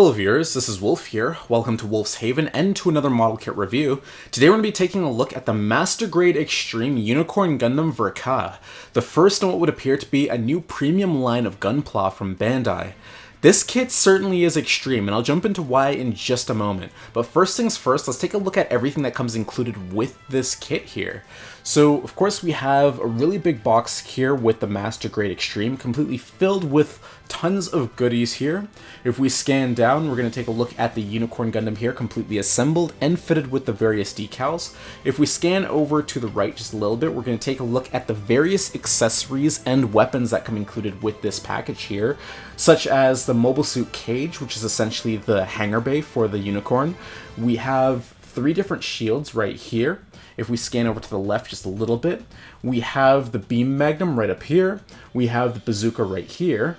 Hello viewers, this is Wolf here. Welcome to Wolf's Haven and to another model kit review. Today we're going to be taking a look at the Master Grade Extreme Unicorn Gundam Ver.Ka, the first in what would appear to be a new premium line of Gunpla from Bandai. This kit certainly is extreme, and I'll jump into why in just a moment. But first things first, let's take a look at everything that comes included with this kit here. So, of course, we have a really big box here with the Master Grade Extreme, completely filled with tons of goodies here. If we scan down, we're going to take a look at the Unicorn Gundam here, completely assembled and fitted with the various decals. If we scan over to the right just a little bit, we're going to take a look at the various accessories and weapons that come included with this package here, such as the mobile suit cage, which is essentially the hangar bay for the Unicorn. We have 3 different shields right here. If we scan over to the left just a little bit, we have the beam magnum right up here. We have the bazooka right here.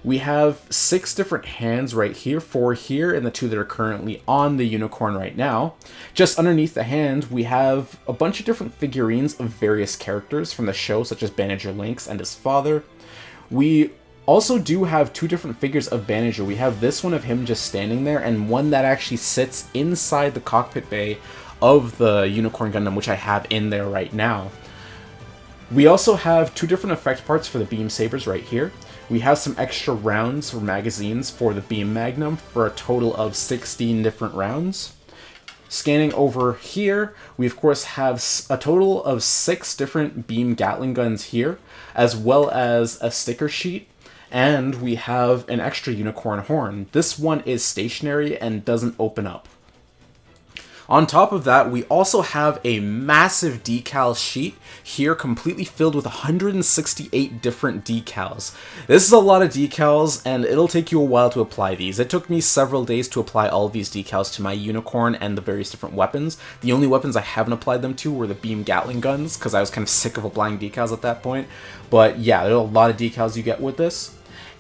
We have 6 different hands right here, 4 here, and the 2 that are currently on the Unicorn right now. Just underneath the hand, we have a bunch of different figurines of various characters from the show, such as Bandager Lynx and his father. We also do have 2 different figures of Bandager. We have this one of him just standing there, and one that actually sits inside the cockpit bay of the Unicorn Gundam, which I have in there right now. We also have 2 different effect parts for the beam sabers right here. We have some extra rounds or magazines for the beam magnum for a total of 16 different rounds. Scanning over here, we of course have a total of 6 different beam Gatling guns here, as well as a sticker sheet, and we have an extra unicorn horn. This one is stationary and doesn't open up. On top of that, we also have a massive decal sheet here, completely filled with 168 different decals. This is a lot of decals, and it'll take you a while to apply these. It took me several days to apply all of these decals to my Unicorn and the various different weapons. The only weapons I haven't applied them to were the beam Gatling guns, because I was kind of sick of applying decals at that point. But yeah, there are a lot of decals you get with this.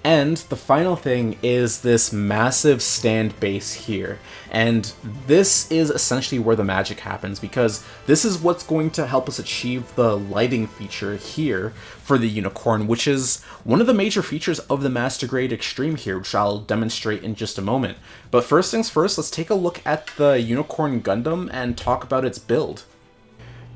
And the final thing is this massive stand base here. And this is essentially where the magic happens, because this is what's going to help us achieve the lighting feature here for the Unicorn, which is one of the major features of the Master Grade Extreme here, which I'll demonstrate in just a moment. But first things first, let's take a look at the Unicorn Gundam and talk about its build.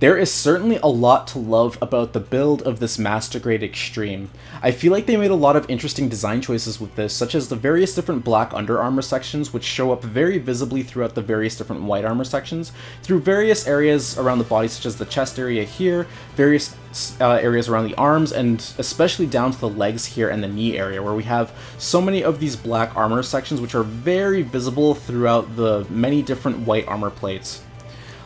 There is certainly a lot to love about the build of this Master Grade Extreme. I feel like they made a lot of interesting design choices with this, such as the various different black under armor sections, which show up very visibly throughout the various different white armor sections, through various areas around the body, such as the chest area here, various areas around the arms, and especially down to the legs here and the knee area, where we have so many of these black armor sections which are very visible throughout the many different white armor plates.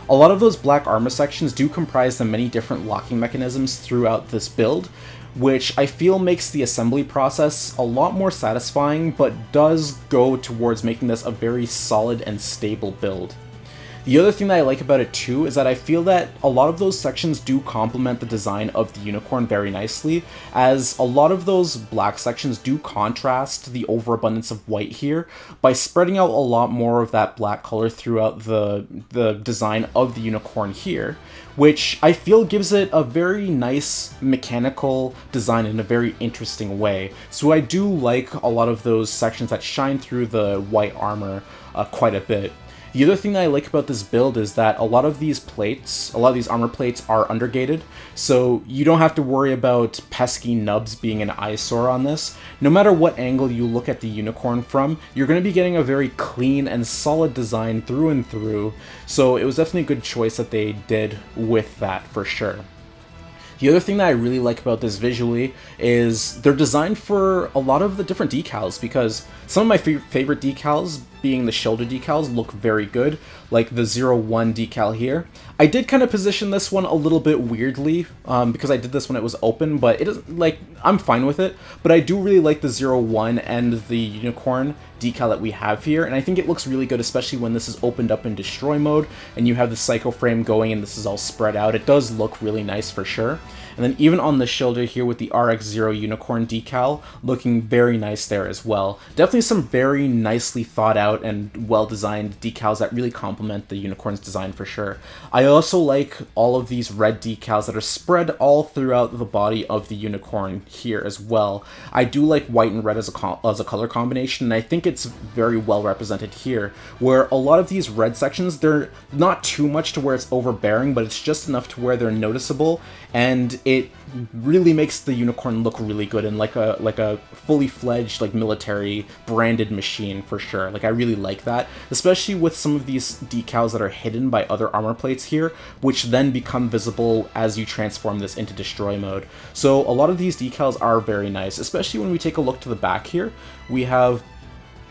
A lot of those black armor sections do comprise the many different locking mechanisms throughout this build, which I feel makes the assembly process a lot more satisfying, but does go towards making this a very solid and stable build. The other thing that I like about it too is that I feel that a lot of those sections do complement the design of the Unicorn very nicely, as a lot of those black sections do contrast the overabundance of white here by spreading out a lot more of that black color throughout the design of the Unicorn here, which I feel gives it a very nice mechanical design in a very interesting way. So I do like a lot of those sections that shine through the white armor quite a bit. The other thing that I like about this build is that a lot of these armor plates are undergated, so you don't have to worry about pesky nubs being an eyesore on this. No matter what angle you look at the Unicorn from, you're going to be getting a very clean and solid design through and through, so it was definitely a good choice that they did with that for sure. The other thing that I really like about this visually is they're designed for a lot of the different decals, because some of my favorite decals, being the shoulder decals, look very good, like the 01 decal here. I did kind of position this one a little bit weirdly, because I did this when it was open, but it is like, I'm fine with it, but I do really like the 01 and the Unicorn decal that we have here, and I think it looks really good, especially when this is opened up in destroy mode, and you have the psycho frame going and this is all spread out. It does look really nice for sure. And then even on the shoulder here with the RX-0 Unicorn decal, looking very nice there as well. Definitely some very nicely thought out and well-designed decals that really complement the Unicorn's design for sure. I also like all of these red decals that are spread all throughout the body of the unicorn here as well. I do like white and red as a color combination, and I think it's very well represented here, where a lot of these red sections, they're not too much to where it's overbearing, but it's just enough to where they're noticeable, and it really makes the unicorn look really good and like a fully fledged like military branded machine for sure. Like I really like that, especially with some of these decals that are hidden by other armor plates here, which then become visible as you transform this into destroy mode. So a lot of these decals are very nice, especially when we take a look to the back here. We have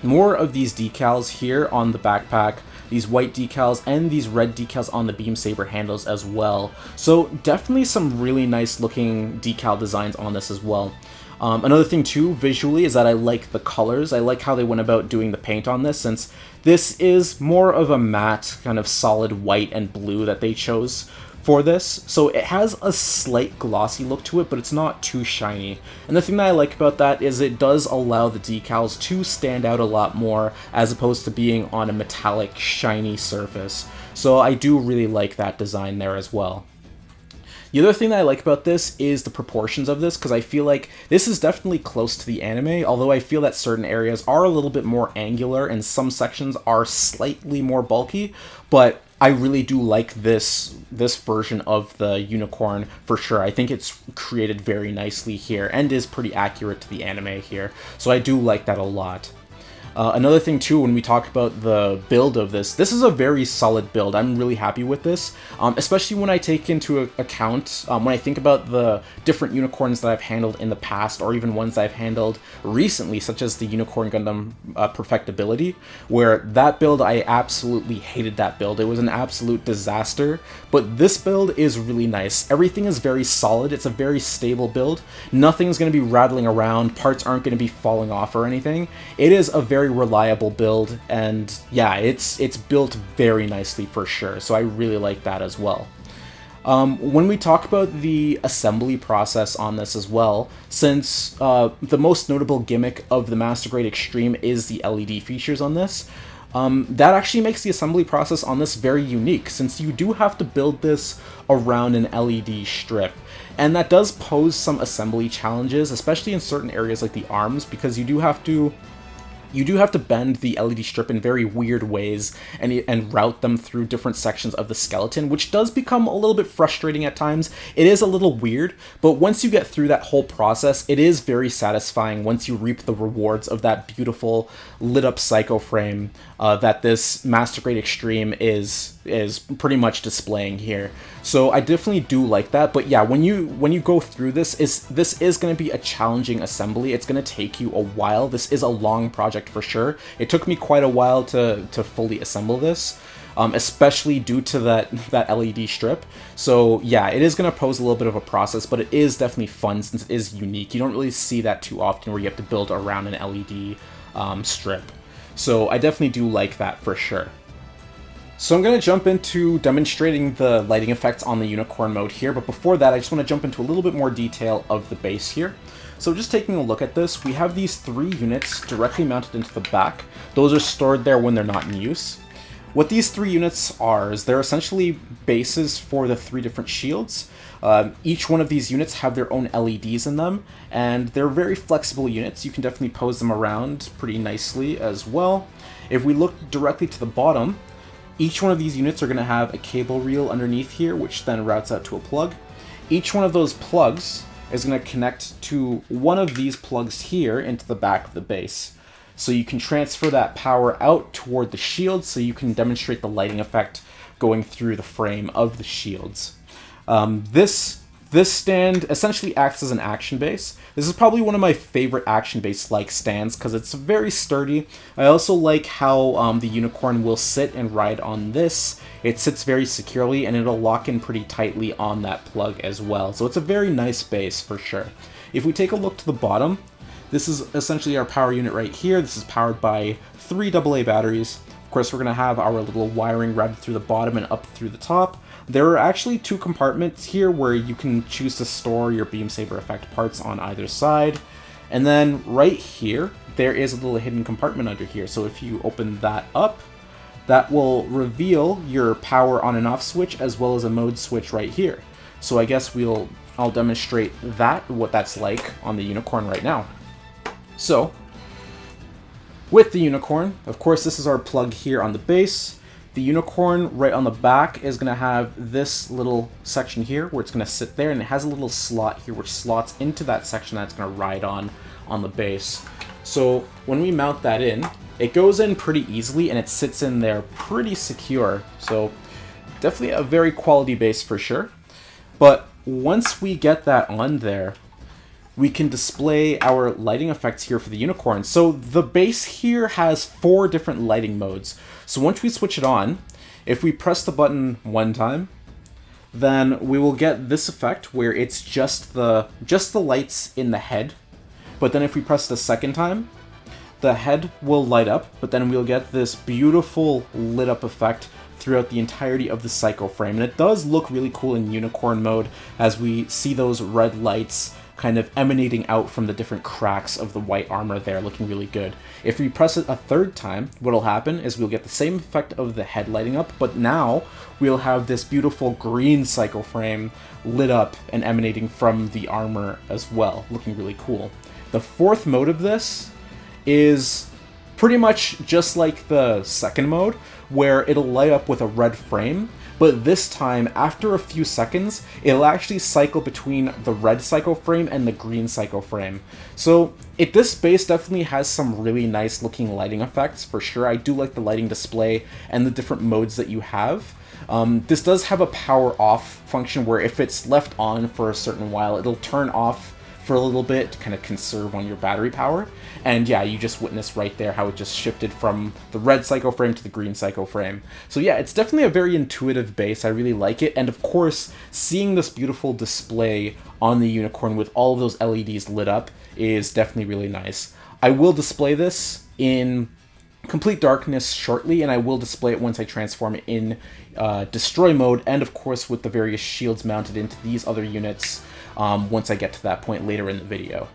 more of these decals here on the backpack, these white decals, and these red decals on the beam saber handles as well. So definitely some really nice looking decal designs on this as well. Another thing too, visually, is that I like the colors. I like how they went about doing the paint on this, since this is more of a matte, kind of solid white and blue that they chose for this. So it has a slight glossy look to it, but it's not too shiny. And the thing that I like about that is it does allow the decals to stand out a lot more, as opposed to being on a metallic, shiny surface. So I do really like that design there as well. The other thing that I like about this is the proportions of this, because I feel like this is definitely close to the anime, although I feel that certain areas are a little bit more angular and some sections are slightly more bulky, but I really do like this version of the unicorn for sure. I think it's created very nicely here and is pretty accurate to the anime here, so I do like that a lot. Another thing too, when we talk about the build of this is a very solid build. I'm really happy with this, especially when I take into account, when I think about the different unicorns that I've handled in the past, or even ones that I've handled recently, such as the Unicorn Gundam Perfectibility, where that build, I absolutely hated that build. It was an absolute disaster, but this build is really nice. Everything is very solid. It's a very stable build. Nothing's going to be rattling around. Parts aren't going to be falling off or anything. It is a very reliable build, and yeah, it's built very nicely for sure, so I really like that as well. When we talk about the assembly process on this as well, since the most notable gimmick of the Master Grade Extreme is the LED features on this, that actually makes the assembly process on this very unique, since you do have to build this around an LED strip. And that does pose some assembly challenges, especially in certain areas like the arms, because you do have to bend the LED strip in very weird ways and route them through different sections of the skeleton, which does become a little bit frustrating at times. It is a little weird, but once you get through that whole process, it is very satisfying once you reap the rewards of that beautiful lit up psycho frame that this Master Grade Extreme is pretty much displaying here. So I definitely do like that, but yeah, when you go through this is going to be a challenging assembly. It's going to take you a while. This is a long project for sure. It took me quite a while to fully assemble this, especially due to that LED strip. So yeah, it is going to pose a little bit of a process, but it is definitely fun since it is unique. You don't really see that too often, where you have to build around an LED strip. So I definitely do like that for sure. So I'm going to jump into demonstrating the lighting effects on the unicorn mode here, but before that I just want to jump into a little bit more detail of the base here. So just taking a look at this, we have these 3 units directly mounted into the back. Those are stored there when they're not in use. What these 3 units are is they're essentially bases for the 3 different shields. Each one of these units have their own LEDs in them, and they're very flexible units. You can definitely pose them around pretty nicely as well. If we look directly to the bottom, each one of these units are going to have a cable reel underneath here, which then routes out to a plug. Each one of those plugs is going to connect to one of these plugs here into the back of the base. So you can transfer that power out toward the shield, so you can demonstrate the lighting effect going through the frame of the shields. This stand essentially acts as an action base. This is probably one of my favorite action base-like stands because it's very sturdy. I also like how the unicorn will sit and ride on this. It sits very securely and it'll lock in pretty tightly on that plug as well. So it's a very nice base for sure. If we take a look to the bottom, this is essentially our power unit right here. This is powered by 3 AA batteries. Of course, we're going to have our little wiring routed through the bottom and up through the top. There are actually 2 compartments here where you can choose to store your beam saber effect parts on either side. And then right here, there is a little hidden compartment under here. So if you open that up, that will reveal your power on and off switch as well as a mode switch right here. So I guess I'll demonstrate what that's like on the Unicorn right now. So, with the Unicorn, of course this is our plug here on the base. The Unicorn right on the back is going to have this little section here where it's going to sit there, and it has a little slot here which slots into that section that's going to ride on the base. So when we mount that in, it goes in pretty easily and it sits in there pretty secure. So definitely a very quality base for sure. But once we get that on there, we can display our lighting effects here for the Unicorn. So the base here has 4 different lighting modes. So once we switch it on, if we press the button one time, then we will get this effect where it's just the lights in the head. But then if we press the second time, the head will light up, but then we'll get this beautiful lit up effect throughout the entirety of the Psycho frame. And it does look really cool in Unicorn mode as we see those red lights kind of emanating out from the different cracks of the white armor there, looking really good. If we press it a third time, what'll happen is we'll get the same effect of the head lighting up, but now we'll have this beautiful green Psycho frame lit up and emanating from the armor as well, looking really cool. The fourth mode of this is pretty much just like the second mode, where it'll light up with a red frame, but this time, after a few seconds, it'll actually cycle between the red Psycho frame and the green Psycho frame. So this base definitely has some really nice looking lighting effects, for sure. I do like the lighting display and the different modes that you have. This does have a power off function where if it's left on for a certain while, it'll turn off for a little bit to kind of conserve on your battery power. And yeah, you just witnessed right there how it just shifted from the red Psycho frame to the green Psycho frame. So yeah, it's definitely a very intuitive base. I really like it. And of course, seeing this beautiful display on the Unicorn with all of those LEDs lit up is definitely really nice. I will display this in complete darkness shortly, and I will display it once I transform it in destroy mode, and of course with the various shields mounted into these other units once I get to that point later in the video.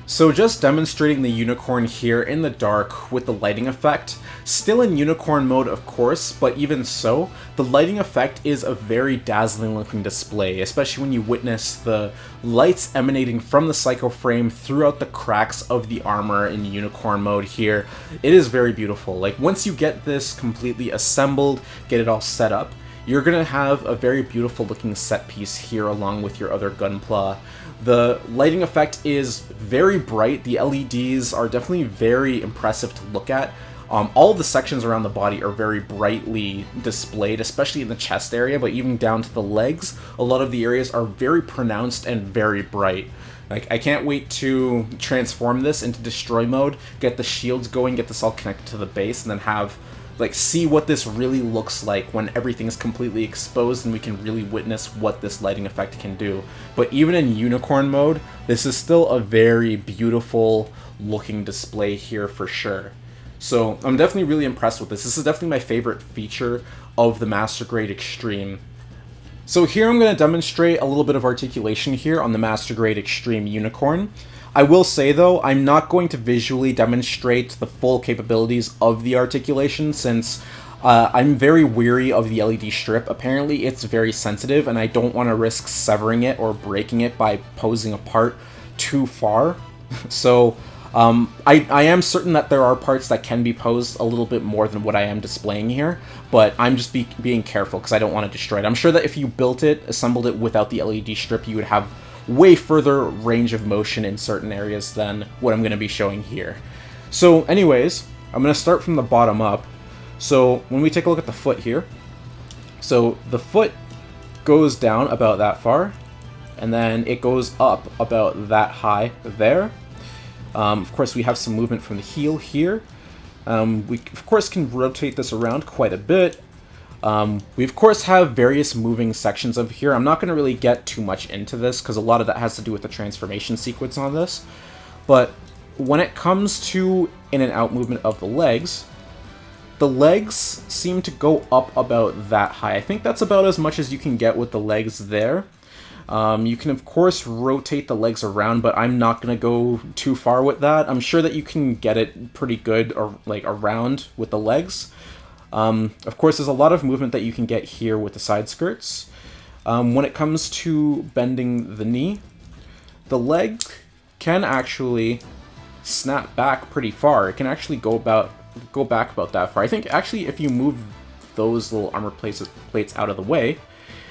So just demonstrating the Unicorn here in the dark with the lighting effect, still in Unicorn mode of course, but even so, the lighting effect is a very dazzling looking display, especially when you witness the lights emanating from the Psycho frame throughout the cracks of the armor in Unicorn mode here. It is very beautiful. Like once you get this completely assembled, get it all set up, you're going to have a very beautiful looking set piece here along with your other Gunpla. The lighting effect is very bright. The LEDs are definitely very impressive to look at. All of the sections around the body are very brightly displayed, especially in the chest area, but even down to the legs, a lot of the areas are very pronounced and very bright. Like, I can't wait to transform this into destroy mode, get the shields going, get this all connected to the base, and then have see what this really looks like when everything's completely exposed and we can really witness what this lighting effect can do. But even in Unicorn mode, this is still a very beautiful looking display here for sure. So I'm definitely really impressed with this. This is definitely my favorite feature of the Master Grade Extreme. So here I'm going to demonstrate a little bit of articulation here on the Master Grade Extreme Unicorn. I will say though, I'm not going to visually demonstrate the full capabilities of the articulation since I'm very weary of the LED strip. Apparently it's very sensitive and I don't want to risk severing it or breaking it by posing apart too far. So I am certain that there are parts that can be posed a little bit more than what I am displaying here, but I'm just being careful because I don't want to destroy it. I'm sure that if you built it, assembled it without the LED strip, you would have way further range of motion in certain areas than what I'm going to be showing here. So anyways, I'm going to start from the bottom up. So when we take a look at the foot here, so the foot goes down about that far, and then it goes up about that high there. Of course, we have some movement from the heel here. We, of course, can rotate this around quite a bit. We, of course, have various moving sections of here. I'm not going to really get too much into this because a lot of that has to do with the transformation sequence on this. But when it comes to in and out movement of the legs seem to go up about that high. I think that's about as much as you can get with the legs there. You can, of course, rotate the legs around, but I'm not going to go too far with that. I'm sure that you can get it pretty good or like around with the legs. Of course, there's a lot of movement that you can get here with the side skirts. When it comes to bending the knee, the leg can actually snap back pretty far. It can actually go back about that far. I think actually if you move those little armor plates out of the way,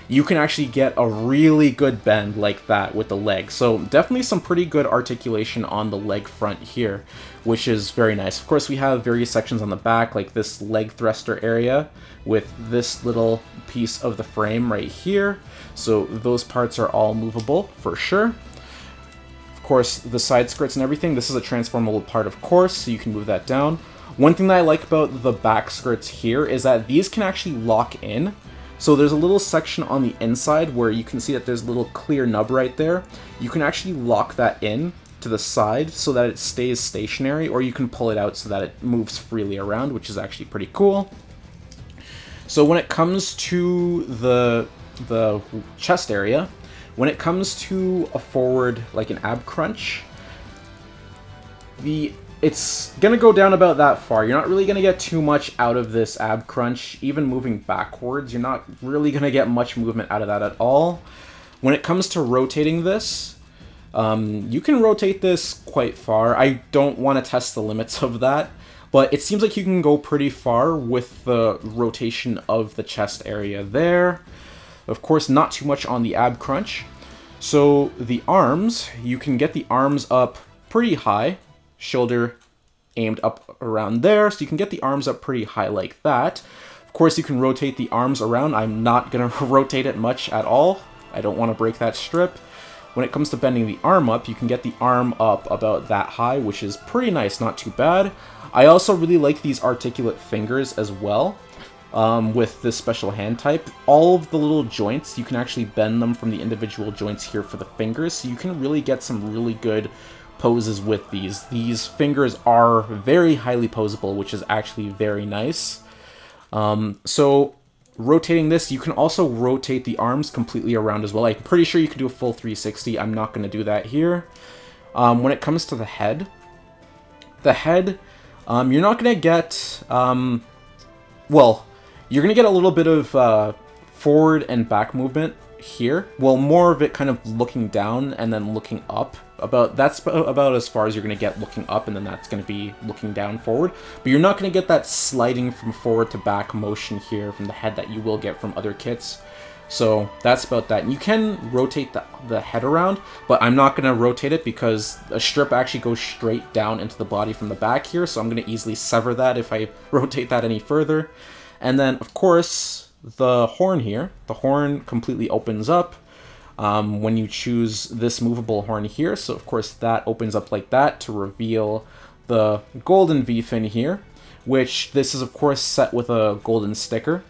you can actually get a really good bend like that with the leg. So definitely some pretty good articulation on the leg front here, which is very nice. Of course, we have various sections on the back, like this leg thruster area with this little piece of the frame right here. So those parts are all movable for sure. Of course, the side skirts and everything, this is a transformable part, of course, so you can move that down. One thing that I like about the back skirts here is that these can actually lock in. So there's a little section on the inside where you can see that there's a little clear nub right there. You can actually lock that in to the side so that it stays stationary, or you can pull it out so that it moves freely around, which is actually pretty cool. So when it comes to the chest area, when it comes to a forward, like an ab crunch, it's going to go down about that far. You're not really going to get too much out of this ab crunch. Even moving backwards, you're not really going to get much movement out of that at all. When it comes to rotating this, you can rotate this quite far. I don't want to test the limits of that, but it seems like you can go pretty far with the rotation of the chest area there. Of course, not too much on the ab crunch. So the arms, you can get the arms up pretty high. Shoulder aimed up around there, so you can get the arms up pretty high like that. Of course, you can rotate the arms around. I'm not going to rotate it much at all. I don't want to break that strip. When it comes to bending the arm up, you can get the arm up about that high, which is pretty nice, not too bad. I also really like these articulate fingers as well. With this special hand type, all of the little joints, you can actually bend them from the individual joints here for the fingers, so you can really get some really good poses with these. These fingers are very highly posable, which is actually very nice. So rotating this, you can also rotate the arms completely around as well. I'm pretty sure you can do a full 360. I'm not going to do that here. When it comes to the head, you're not going to get, well, you're going to get a little bit of forward and back movement here. Well, more of it kind of looking down and then looking up. That's about as far as you're going to get looking up, and then that's going to be looking down forward. But you're not going to get that sliding from forward to back motion here from the head that you will get from other kits. So that's about that. And you can rotate the head around, but I'm not going to rotate it because a strip actually goes straight down into the body from the back here, so I'm going to easily sever that if I rotate that any further. And then, of course, the horn here, the horn completely opens up when you choose this movable horn here. So, of course, that opens up like that to reveal the golden V-fin here, which this is, of course, set with a golden sticker.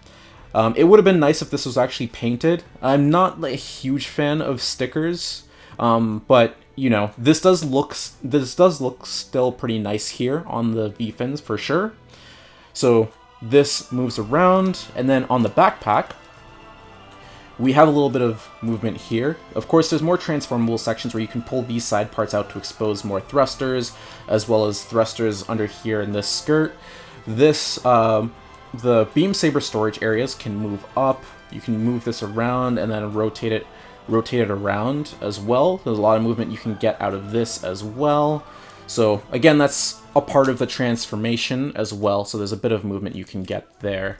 It would have been nice if this was actually painted. I'm not a huge fan of stickers, but you know, this does look still pretty nice here on the V-fins for sure. So this moves around, and then on the backpack, we have a little bit of movement here. Of course, there's more transformable sections where you can pull these side parts out to expose more thrusters, as well as thrusters under here in this skirt. This, the beam saber storage areas can move up. You can move this around and then rotate it around as well. There's a lot of movement you can get out of this as well. So again, that's a part of the transformation as well. So there's a bit of movement you can get there.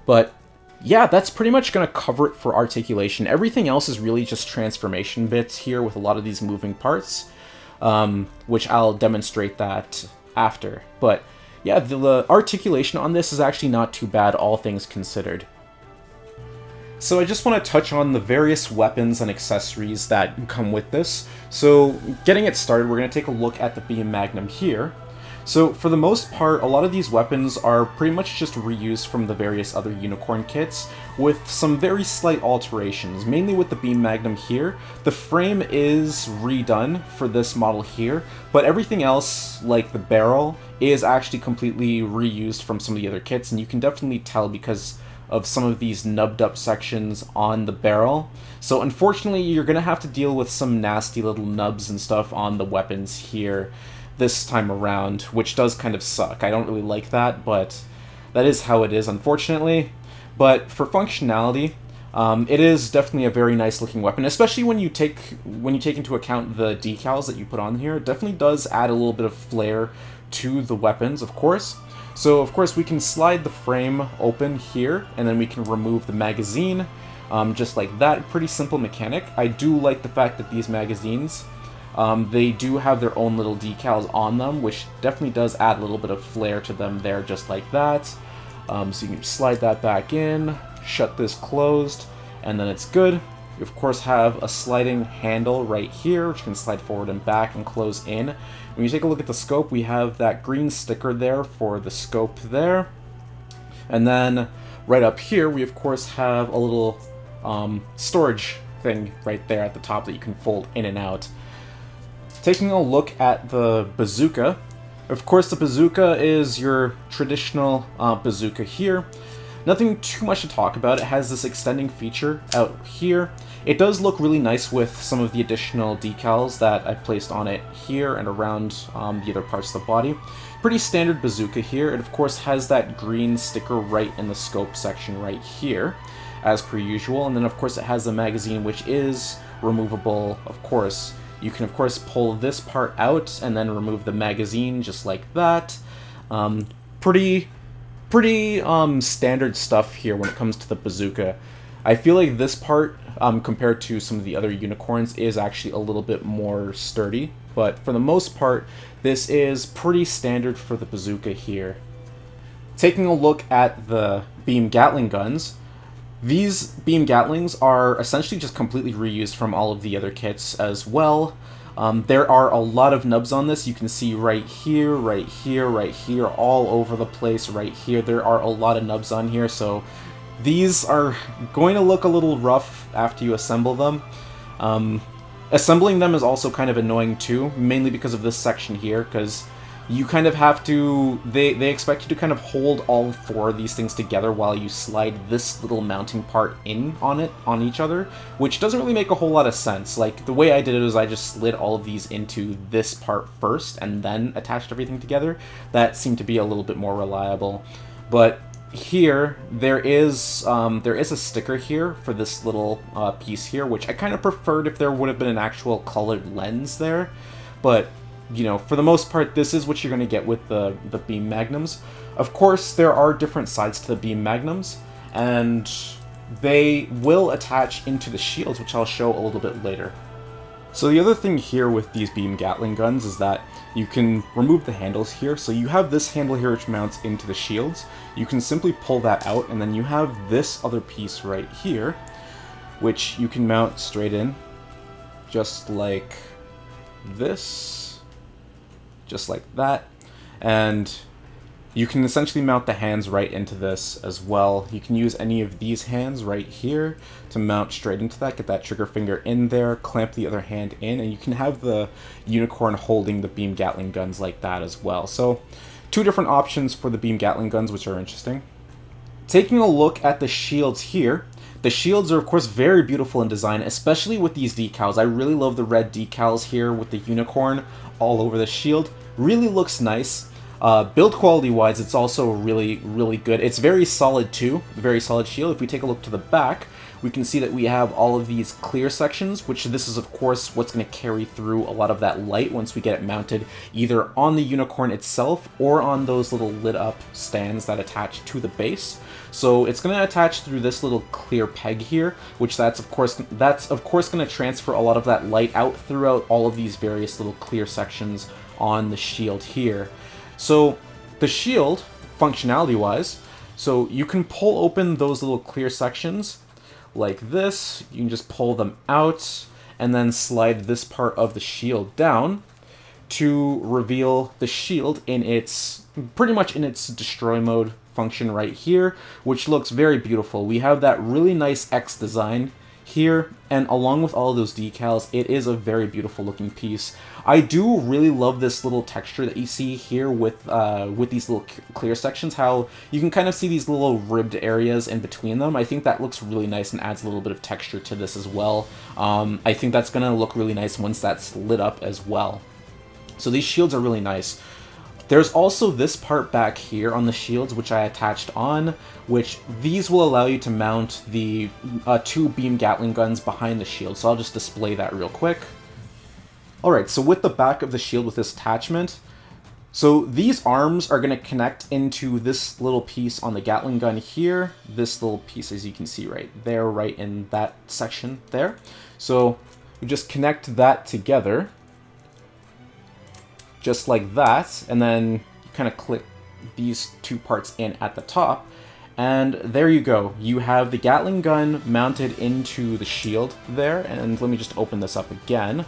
But yeah, that's pretty much going to cover it for articulation. Everything else is really just transformation bits here with a lot of these moving parts, which I'll demonstrate that after. But yeah, the articulation on this is actually not too bad, all things considered. So I just want to touch on the various weapons and accessories that come with this. So getting it started, we're going to take a look at the Beam Magnum here. So for the most part, a lot of these weapons are pretty much just reused from the various other Unicorn kits, with some very slight alterations, mainly with the Beam Magnum here. The frame is redone for this model here, but everything else, like the barrel, is actually completely reused from some of the other kits, and you can definitely tell because of some of these nubbed up sections on the barrel. So unfortunately, you're going to have to deal with some nasty little nubs and stuff on the weapons here this time around, which does kind of suck. I don't really like that, but that is how it is, unfortunately. But for functionality, it is definitely a very nice looking weapon, especially when you take into account the decals that you put on here. It definitely does add a little bit of flair to the weapons, of course. So of course we can slide the frame open here, and then we can remove the magazine, just like that. Pretty simple mechanic. I do like the fact that these magazines, they do have their own little decals on them, which definitely does add a little bit of flair to them there, just like that. So you can slide that back in, shut this closed, and then it's good. You of course have a sliding handle right here, which can slide forward and back and close in. When you take a look at the scope, we have that green sticker there for the scope there. And then right up here, we of course have a little storage thing right there at the top that you can fold in and out. Taking a look at the bazooka, of course the bazooka is your traditional bazooka here. Nothing too much to talk about. It has this extending feature out here. It does look really nice with some of the additional decals that I placed on it here and around the other parts of the body. Pretty standard bazooka here. It of course has that green sticker right in the scope section right here, as per usual. And then of course it has the magazine, which is removable, of course. You can of course pull this part out and then remove the magazine just like that. Pretty standard stuff here when it comes to the bazooka. I feel like this part, compared to some of the other unicorns, is actually a little bit more sturdy, but for the most part, this is pretty standard for the bazooka here. Taking a look at the beam Gatling guns, these beam Gatlings are essentially just completely reused from all of the other kits as well. There are a lot of nubs on this. You can see right here, right here, right here, all over the place right here. There are a lot of nubs on here, so these are going to look a little rough after you assemble them. Assembling them is also kind of annoying too, mainly because of this section here, because you kind of have to, they expect you to kind of hold all four of these things together while you slide this little mounting part in on each other, which doesn't really make a whole lot of sense. Like, the way I did it was I just slid all of these into this part first and then attached everything together. That seemed to be a little bit more reliable. But here, there is a sticker here for this little piece here, which I kind of preferred if there would have been an actual colored lens there, but you know, for the most part, this is what you're going to get with the beam magnums. Of course, there are different sides to the beam magnums, and they will attach into the shields, which I'll show a little bit later. So the other thing here with these beam Gatling guns is that you can remove the handles here. So you have this handle here which mounts into the shields. You can simply pull that out, and then you have this other piece right here, which you can mount straight in, just like this. Just like that, and you can essentially mount the hands right into this as well. You can use any of these hands right here to mount straight into that, get that trigger finger in there, clamp the other hand in, and you can have the unicorn holding the beam Gatling guns like that as well. So two different options for the beam Gatling guns, which are interesting. Taking a look at the shields here, the shields are of course very beautiful in design, especially with these decals. I really love the red decals here with the unicorn all over the shield. Really looks nice. Build quality wise, it's also really good. It's very solid too, very solid shield. If we take a look to the back, we can see that we have all of these clear sections, which this is of course what's going to carry through a lot of that light once we get it mounted either on the unicorn itself or on those little lit up stands that attach to the base. So it's going to attach through this little clear peg here, which that's of course going to transfer a lot of that light out throughout all of these various little clear sections on the shield here. So the shield, functionality wise, so you can pull open those little clear sections like this. You can just pull them out and then slide this part of the shield down to reveal the shield in its, pretty much in its destroy mode function right here, which looks very beautiful. We have that really nice X design here, and along with all of those decals, it is a very beautiful looking piece. I do really love this little texture that you see here with these little clear sections, how you can kind of see these little ribbed areas in between them. I think that looks really nice and adds a little bit of texture to this as well. I think that's going to look really nice once that's lit up as well. So these shields are really nice. There's also this part back here on the shields, which I attached on, which these will allow you to mount the 2 beam Gatling guns behind the shield. So I'll just display that real quick. Alright, so with the back of the shield with this attachment, so these arms are going to connect into this little piece on the Gatling gun here, this little piece as you can see right there, right in that section there. So we just connect that together, just like that, and then you kind of click these 2 parts in at the top, and there you go. You have the Gatling gun mounted into the shield there, and let me just open this up again.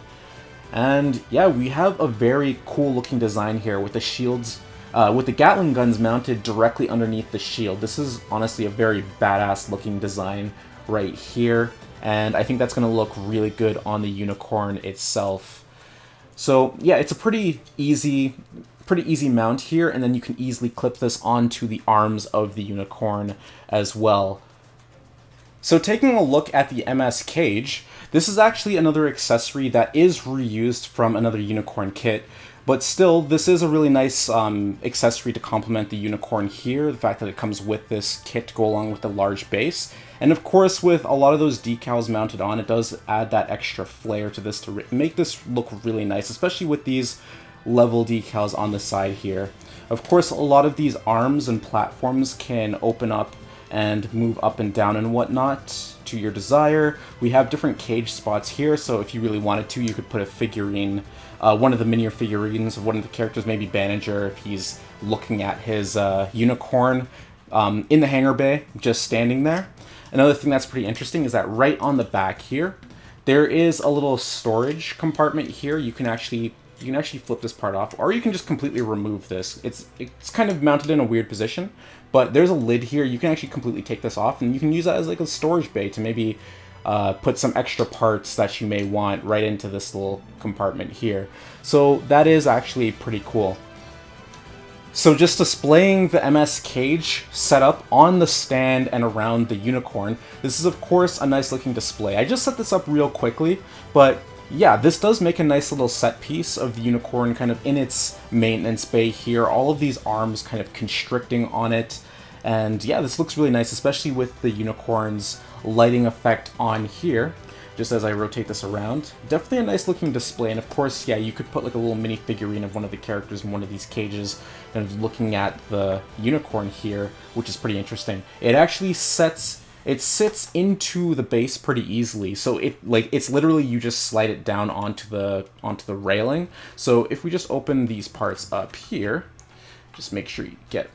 And yeah, we have a very cool looking design here with the shields, with the Gatling guns mounted directly underneath the shield. This is honestly a very badass looking design right here, and I think that's going to look really good on the unicorn itself. So yeah, it's a pretty easy mount here, and then you can easily clip this onto the arms of the unicorn as well. So taking a look at the MS cage, this is actually another accessory that is reused from another unicorn kit, but still, this is a really nice accessory to complement the unicorn here, the fact that it comes with this kit to go along with the large base. And of course, with a lot of those decals mounted on, it does add that extra flair to this to make this look really nice, especially with these level decals on the side here. Of course, a lot of these arms and platforms can open up and move up and down and whatnot to your desire. We have different cage spots here, so if you really wanted to, you could put a figurine, one of the miniature figurines of one of the characters, maybe Banninger, if he's looking at his unicorn in the hangar bay, just standing there. Another thing that's pretty interesting is that right on the back here, there is a little storage compartment here. You can actually flip this part off, or you can just completely remove this. It's kind of mounted in a weird position, but there's a lid here. You can actually completely take this off, and you can use that as like a storage bay to maybe put some extra parts that you may want right into this little compartment here. So that is actually pretty cool. So just displaying the MS cage setup on the stand and around the unicorn, this is of course a nice looking display. I just set this up real quickly, but yeah, this does make a nice little set piece of the unicorn kind of in its maintenance bay here. All of these arms kind of constricting on it. And yeah, this looks really nice, especially with the unicorn's lighting effect on here. Just as I rotate this around. Definitely a nice looking display, and of course, yeah, you could put like a little mini figurine of one of the characters in one of these cages, and looking at the unicorn here, which is pretty interesting. It actually sits into the base pretty easily, so it's literally you just slide it down onto the railing. So if we just open these parts up here, just make sure you get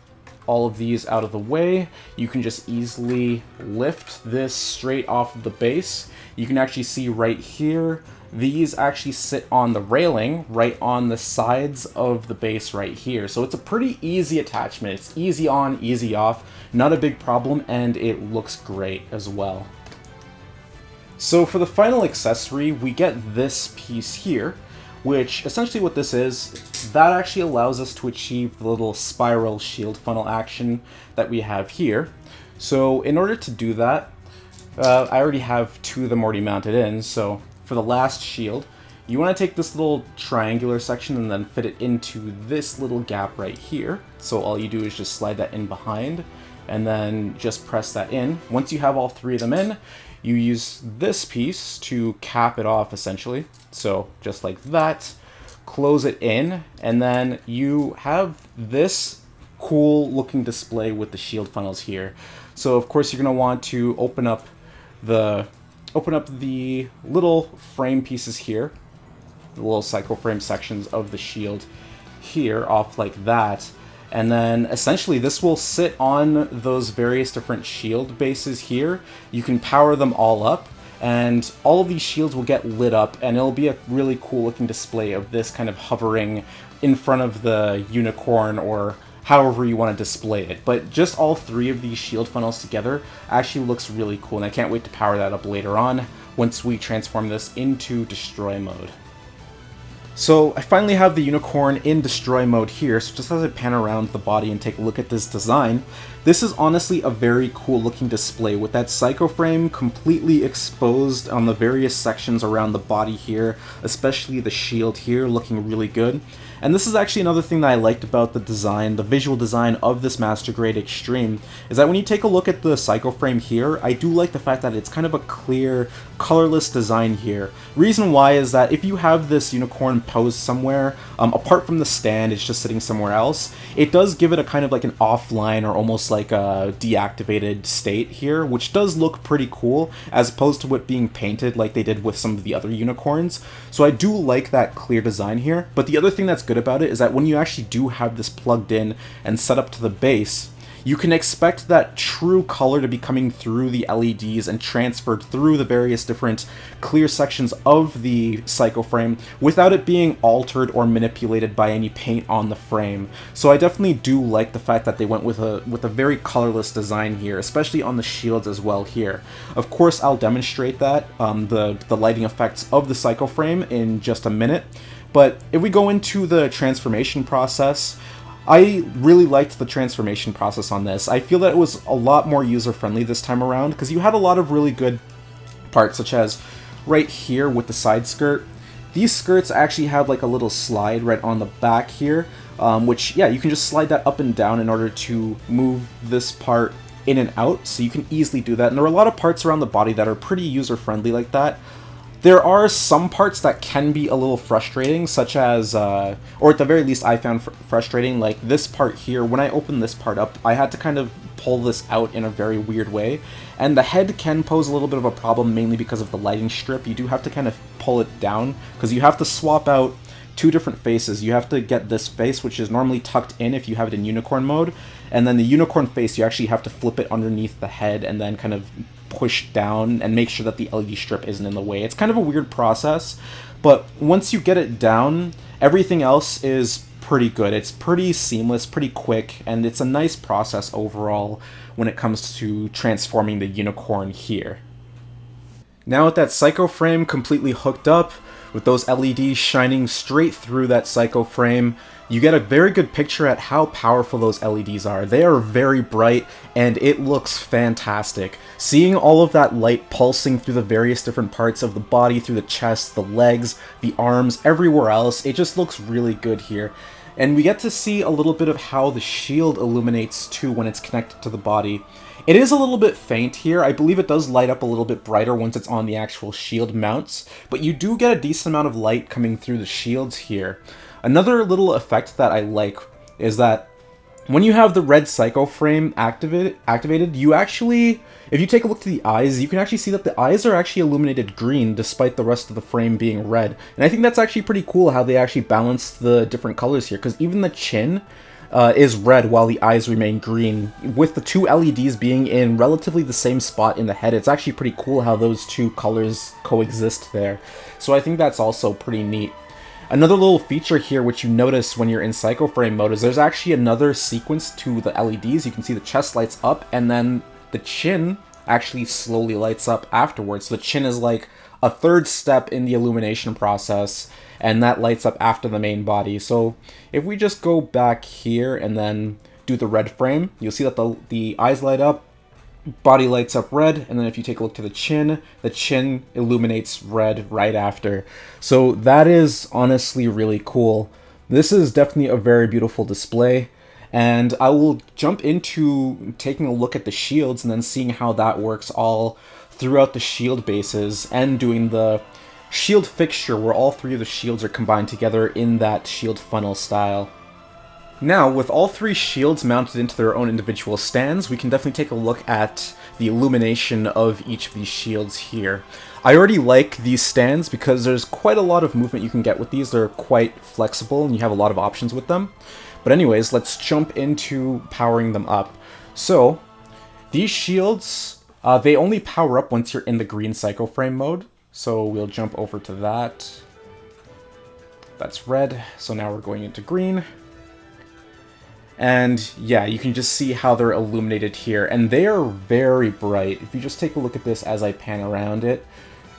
all of these out of the way, you can just easily lift this straight off of the base. You can actually see right here, these actually sit on the railing right on the sides of the base right here. So it's a pretty easy attachment. It's easy on, easy off, not a big problem, and it looks great as well. So for the final accessory, we get this piece here, which essentially what this is, that actually allows us to achieve the little spiral shield funnel action that we have here. So in order to do that, I already have 2 of them already mounted in, so for the last shield, you want to take this little triangular section and then fit it into this little gap right here. So all you do is just slide that in behind, and then just press that in. Once you have all 3 of them in, you use this piece to cap it off essentially. So just like that, close it in, and then you have this cool looking display with the shield funnels here. So of course you're going to want to open up the little frame pieces here, the little cycle frame sections of the shield here off like that. And then essentially this will sit on those various different shield bases here. You can power them all up, and all of these shields will get lit up, and it'll be a really cool looking display of this kind of hovering in front of the unicorn, or however you want to display it. But just all three of these shield funnels together actually looks really cool, and I can't wait to power that up later on once we transform this into destroy mode. So I finally have the unicorn in destroy mode here, so just as I pan around the body and take a look at this design, this is honestly a very cool looking display with that psycho frame completely exposed on the various sections around the body here, especially the shield here looking really good. And this is actually another thing that I liked about the design, the visual design of this Master Grade Extreme, is that when you take a look at the psycho frame here, I do like the fact that it's kind of a clear, colorless design here. Reason why is that if you have this unicorn posed somewhere, apart from the stand, it's just sitting somewhere else, it does give it a kind of like an offline or almost like a deactivated state here, which does look pretty cool, as opposed to it being painted like they did with some of the other unicorns. So I do like that clear design here, but the other thing that's good about it is that when you actually do have this plugged in and set up to the base, you can expect that true color to be coming through the LEDs and transferred through the various different clear sections of the psycho frame without it being altered or manipulated by any paint on the frame. So I definitely do like the fact that they went with a very colorless design here, especially on the shields as well here. Of course, I'll demonstrate that, the lighting effects of the psycho frame in just a minute. But if we go into the transformation process, I really liked the transformation process on this. I feel that it was a lot more user-friendly this time around, because you had a lot of really good parts, such as right here with the side skirt. These skirts actually have like a little slide right on the back here, which, yeah, you can just slide that up and down in order to move this part in and out, so you can easily do that. And there are a lot of parts around the body that are pretty user-friendly like that. There are some parts that can be a little frustrating, such as, or at the very least I found frustrating, like this part here. When I opened this part up, I had to kind of pull this out in a very weird way, and the head can pose a little bit of a problem, mainly because of the lighting strip. You do have to kind of pull it down, because you have to swap out two different faces. You have to get this face, which is normally tucked in if you have it in unicorn mode, and then the unicorn face, you actually have to flip it underneath the head and then kind of push down and make sure that the LED strip isn't in the way. It's kind of a weird process, but once you get it down, everything else is pretty good. It's pretty seamless, pretty quick, and it's a nice process overall when it comes to transforming the unicorn here. Now with that psycho frame completely hooked up, with those LEDs shining straight through that psycho frame, you get a very good picture at how powerful those LEDs are. They are very bright, and it looks fantastic. Seeing all of that light pulsing through the various different parts of the body, through the chest, the legs, the arms, everywhere else, it just looks really good here. And we get to see a little bit of how the shield illuminates too when it's connected to the body. It is a little bit faint here. I believe it does light up a little bit brighter once it's on the actual shield mounts, but you do get a decent amount of light coming through the shields here. Another little effect that I like is that when you have the red psycho frame activated, you actually, if you take a look to the eyes, you can actually see that the eyes are actually illuminated green despite the rest of the frame being red. And I think that's actually pretty cool how they actually balance the different colors here, because even the chin is red while the eyes remain green. With the two LEDs being in relatively the same spot in the head, it's actually pretty cool how those two colors coexist there. So I think that's also pretty neat. Another little feature here which you notice when you're in psycho frame mode is there's actually another sequence to the LEDs. You can see the chest lights up and then the chin actually slowly lights up afterwards. So the chin is like a third step in the illumination process, and that lights up after the main body. So if we just go back here and then do the red frame, you'll see that the eyes light up, body lights up red, and then if you take a look to the chin illuminates red right after. So that is honestly really cool. This is definitely a very beautiful display, and I will jump into taking a look at the shields and then seeing how that works all throughout the shield bases and doing the shield fixture where all three of the shields are combined together in that shield funnel style. Now, with all three shields mounted into their own individual stands, we can definitely take a look at the illumination of each of these shields here. I already like these stands because there's quite a lot of movement you can get with these. They're quite flexible and you have a lot of options with them. But anyways, let's jump into powering them up. So, these shields, they only power up once you're in the green psycho frame mode. So we'll jump over to that. That's red, so now we're going into green. And yeah, you can just see how they're illuminated here, and they are very bright. If you just take a look at this as I pan around it,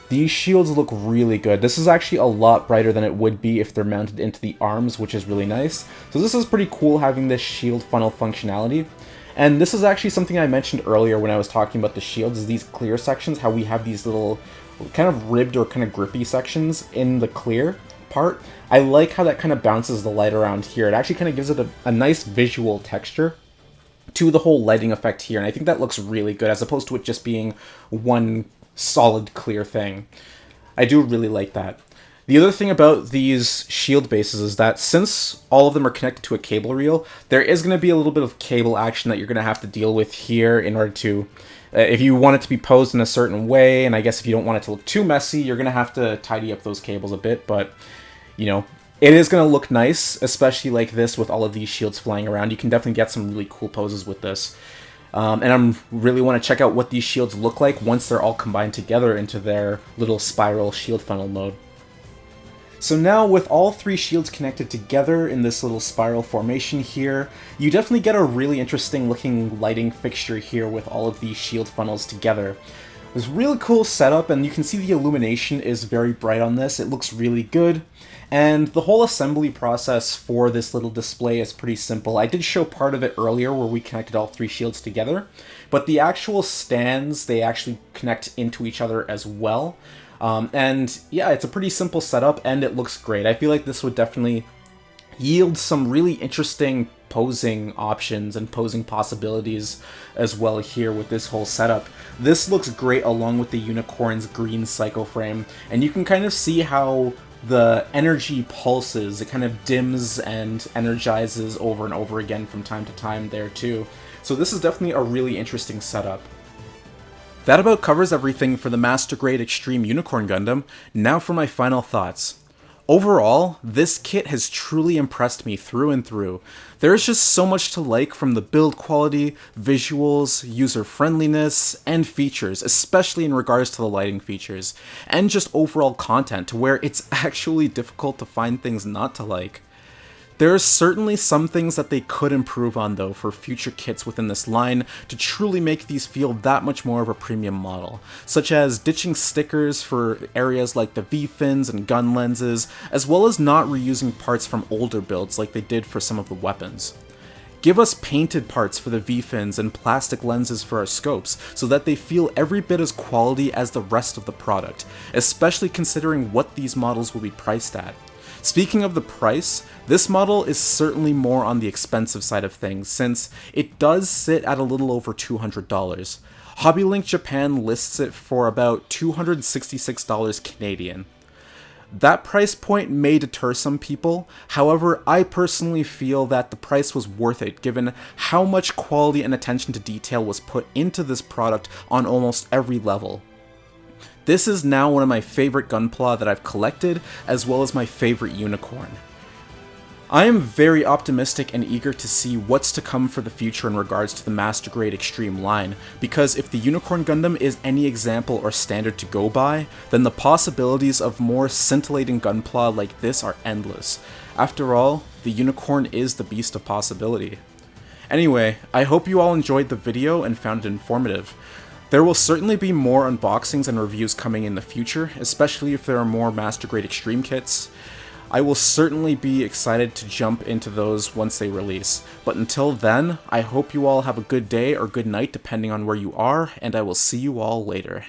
these shields look really good. This is actually a lot brighter than it would be if they're mounted into the arms, which is really nice. So this is pretty cool having this shield funnel functionality. And this is actually something I mentioned earlier when I was talking about the shields, is these clear sections, how we have these little kind of ribbed or kind of grippy sections in the clear part. I like how that kind of bounces the light around here. It actually kind of gives it a nice visual texture to the whole lighting effect here, and I think that looks really good as opposed to it just being one solid clear thing. I do really like that. The other thing about these shield bases is that since all of them are connected to a cable reel, there is going to be a little bit of cable action that you're going to have to deal with here in order to, if you want it to be posed in a certain way, and I guess if you don't want it to look too messy, you're going to have to tidy up those cables a bit, but, you know, it is going to look nice, especially like this with all of these shields flying around. You can definitely get some really cool poses with this. And I really want to check out what these shields look like once they're all combined together into their little spiral shield funnel mode. So now with all three shields connected together in this little spiral formation here, you definitely get a really interesting looking lighting fixture here with all of these shield funnels together. It's a really cool setup, and you can see the illumination is very bright on this. It looks really good. And the whole assembly process for this little display is pretty simple. I did show part of it earlier where we connected all three shields together, but the actual stands, they actually connect into each other as well. And yeah, it's a pretty simple setup and it looks great. I feel like this would definitely yield some really interesting posing options and posing possibilities as well here with this whole setup. This looks great along with the unicorn's green cycle frame, and you can kind of see how the energy pulses. It kind of dims and energizes over and over again from time to time there too. So this is definitely a really interesting setup. That about covers everything for the Master Grade Extreme Unicorn Gundam. Now for my final thoughts. Overall, this kit has truly impressed me through and through. There is just so much to like from the build quality, visuals, user-friendliness, and features, especially in regards to the lighting features, and just overall content to where it's actually difficult to find things not to like. There are certainly some things that they could improve on though for future kits within this line to truly make these feel that much more of a premium model, such as ditching stickers for areas like the V-fins and gun lenses, as well as not reusing parts from older builds like they did for some of the weapons. Give us painted parts for the V-fins and plastic lenses for our scopes so that they feel every bit as quality as the rest of the product, especially considering what these models will be priced at. Speaking of the price, this model is certainly more on the expensive side of things since it does sit at a little over $200. HobbyLink Japan lists it for about $266 Canadian. That price point may deter some people, however, I personally feel that the price was worth it given how much quality and attention to detail was put into this product on almost every level. This is now one of my favorite Gunpla that I've collected, as well as my favorite unicorn. I am very optimistic and eager to see what's to come for the future in regards to the Master Grade Extreme line, because if the Unicorn Gundam is any example or standard to go by, then the possibilities of more scintillating Gunpla like this are endless. After all, the Unicorn is the beast of possibility. Anyway, I hope you all enjoyed the video and found it informative. There will certainly be more unboxings and reviews coming in the future, especially if there are more Master Grade Extreme kits. I will certainly be excited to jump into those once they release, but until then, I hope you all have a good day or good night depending on where you are, and I will see you all later.